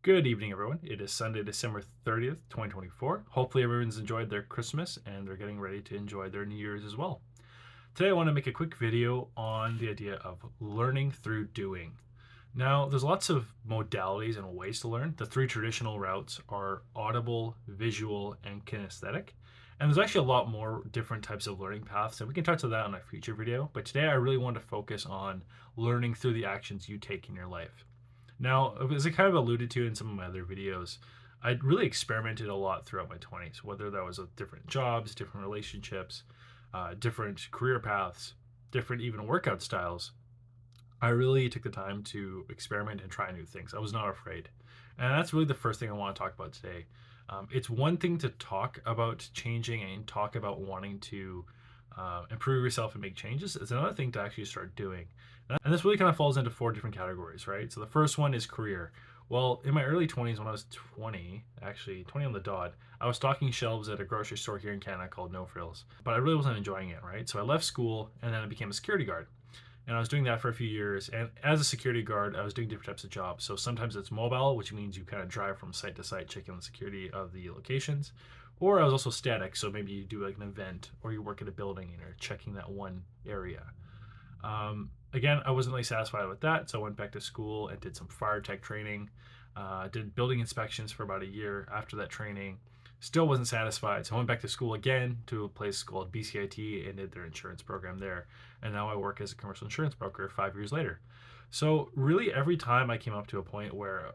Good evening, everyone. It is Sunday, December 30th, 2024. Hopefully, everyone's enjoyed their Christmas and they're getting ready to enjoy their New Year's as well. Today, I want to make a quick video on the idea of learning through doing. Now, there's lots of modalities and ways to learn. The three traditional routes are audible, visual, and kinesthetic. And there's actually a lot more different types of learning paths, and we can touch on that in a future video. But today, I really want to focus on learning through the actions you take in your life. Now, as I kind of alluded to in some of my other videos, I really experimented a lot throughout my 20s, whether that was with different jobs, different relationships, different career paths, different even workout styles. I really took the time to experiment and try new things. I was not afraid. And that's really the first thing I want to talk about today. It's one thing to talk about changing and talk about wanting to improve yourself and make changes. It's another thing to actually start doing. And this really kind of falls into four different categories, right? So the first one is career. Well, in my early 20s, when I was 20, actually 20 on the dot, I was stocking shelves at a grocery store here in Canada called No Frills. But I really wasn't enjoying it, right? So I left school and then I became a security guard. And I was doing that for a few years. And as a security guard, I was doing different types of jobs. So sometimes it's mobile, which means you kind of drive from site to site, checking the security of the locations. Or I was also static. So maybe you do like an event or you work at a building and you're checking that one area. Again, I wasn't really satisfied with that. So I went back to school and did some fire tech training. Did building inspections for about a year after that training. Still wasn't satisfied. So I went back to school again to a place called BCIT and did their insurance program there. And now I work as a commercial insurance broker 5 years later. So really, every time I came up to a point where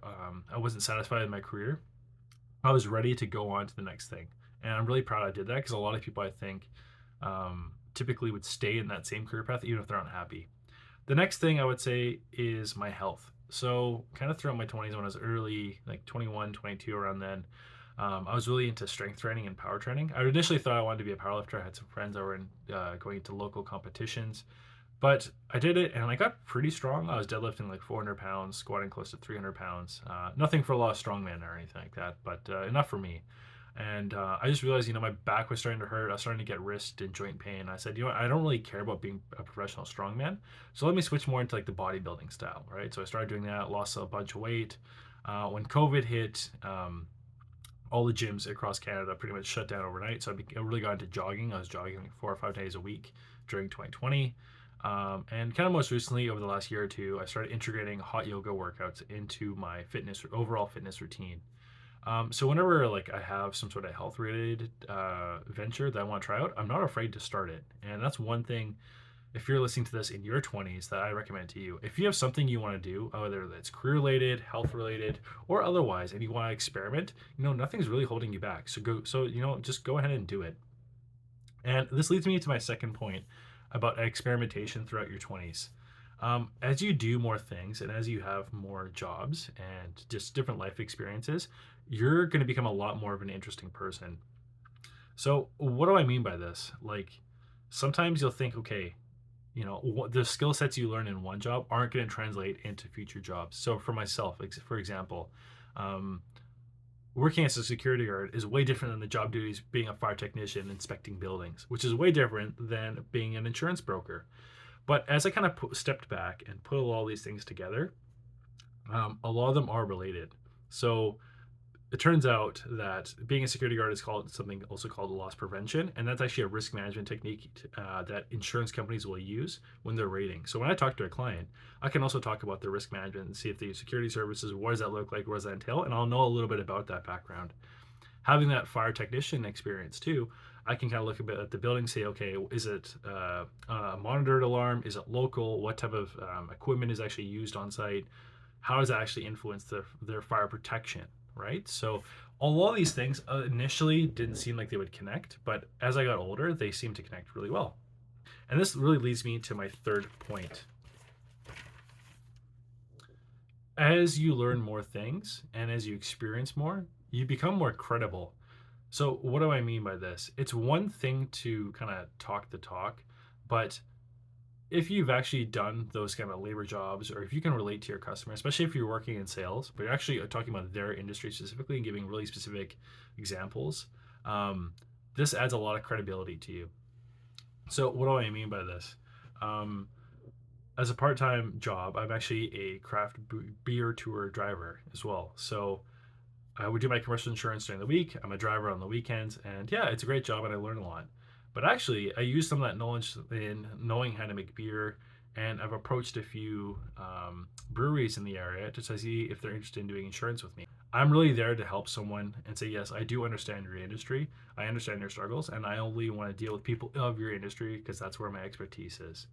I wasn't satisfied in my career, I was ready to go on to the next thing. And I'm really proud I did that because a lot of people, I think, typically would stay in that same career path even if they're unhappy. The next thing I would say is my health. So, kind of throughout my 20s, when I was early, like 21, 22, around then, I was really into strength training and power training. I initially thought I wanted to be a powerlifter. I had some friends that were going to local competitions, but I did it and I got pretty strong. I was deadlifting like 400 pounds, squatting close to 300 pounds. Nothing for a lot of strongmen or anything like that, but enough for me. And I just realized, my back was starting to hurt. I was starting to get wrist and joint pain. I said, I don't really care about being a professional strongman. So let me switch more into like the bodybuilding style, right? So I started doing that, lost a bunch of weight. When COVID hit, all the gyms across Canada pretty much shut down overnight. So I really got into jogging. I was jogging like 4 or 5 days a week during 2020. And kind of most recently, over the last year or two, I started integrating hot yoga workouts into my overall fitness routine. So whenever like I have some sort of health related venture that I want to try out, I'm not afraid to start it. And that's one thing, if you're listening to this in your 20s, that I recommend to you. If you have something you want to do, whether that's career related, health related, or otherwise, and you want to experiment, nothing's really holding you back. Just go ahead and do it. And this leads me to my second point about experimentation throughout your 20s. As you do more things and as you have more jobs and just different life experiences, you're going to become a lot more of an interesting person. So, what do I mean by this? Like, sometimes you'll think, okay, the skill sets you learn in one job aren't going to translate into future jobs. So, for myself, for example, um, working as a security guard is way different than the job duties being a fire technician inspecting buildings, which is way different than being an insurance broker. But as I kind of stepped back and put all these things together, a lot of them are related. So it turns out that being a security guard is called something also called loss prevention, and that's actually a risk management technique that insurance companies will use when they're rating. So when I talk to a client, I can also talk about the risk management and see if they use security services, what does that look like, what does that entail, and I'll know a little bit about that background. Having that fire technician experience too, I can kind of look a bit at the building, say, okay, is it a monitored alarm? Is it local? What type of equipment is actually used on site? How does that actually influence their fire protection, right? So a lot of these things initially didn't seem like they would connect, but as I got older, they seem to connect really well. And this really leads me to my third point. As you learn more things and as you experience more, you become more credible. So, what do I mean by this? It's one thing to kind of talk the talk, but if you've actually done those kind of labor jobs, or if you can relate to your customer, especially if you're working in sales, but you're actually talking about their industry specifically and giving really specific examples, this adds a lot of credibility to you. So, what do I mean by this? Um, As a part-time job, I'm actually a beer tour driver as well. So I would do my commercial insurance during the week. I'm a driver on the weekends, and yeah, it's a great job and I learn a lot. But actually, I use some of that knowledge in knowing how to make beer, and I've approached a few breweries in the area just to see if they're interested in doing insurance with me. I'm really there to help someone and say, yes, I do understand your industry, I understand your struggles, and I only want to deal with people of your industry because that's where my expertise is.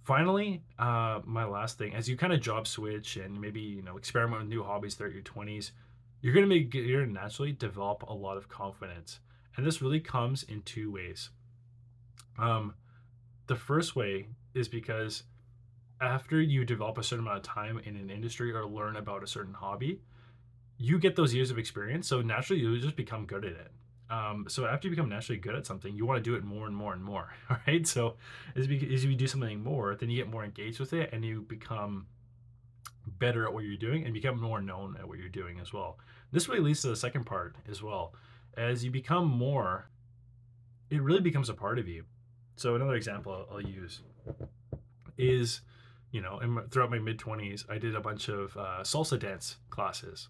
Finally, my last thing, as you kind of job switch and maybe experiment with new hobbies throughout your 20s, you're gonna naturally develop a lot of confidence, and this really comes in two ways. Um, the first way is because after you develop a certain amount of time in an industry or learn about a certain hobby, you get those years of experience, so naturally you just become good at it. So after you become naturally good at something, you want to do it more and more and more, right? So as you do something more, then you get more engaged with it and you become better at what you're doing and become more known at what you're doing as well. This really leads to the second part as well. As you become more, it really becomes a part of you. So another example I'll use is, throughout my mid 20s, I did a bunch of salsa dance classes.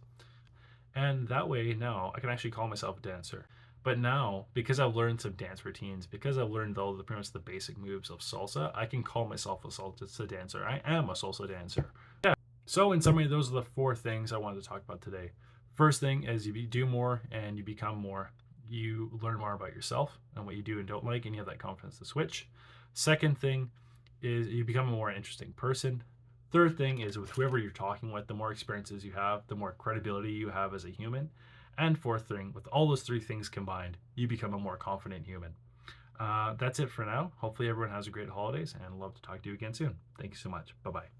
And that way now I can actually call myself a dancer. But now, because I've learned some dance routines, because I've learned all the pretty much the basic moves of salsa, I can call myself a salsa dancer. I am a salsa dancer. Yeah. So in summary, those are the four things I wanted to talk about today. First thing is you do more and you become more. You learn more about yourself and what you do and don't like, and you have that confidence to switch. Second thing is you become a more interesting person. Third thing is with whoever you're talking with, the more experiences you have, the more credibility you have as a human. And fourth thing, with all those three things combined, you become a more confident human. That's it for now. Hopefully everyone has a great holidays and love to talk to you again soon. Thank you so much. Bye-bye.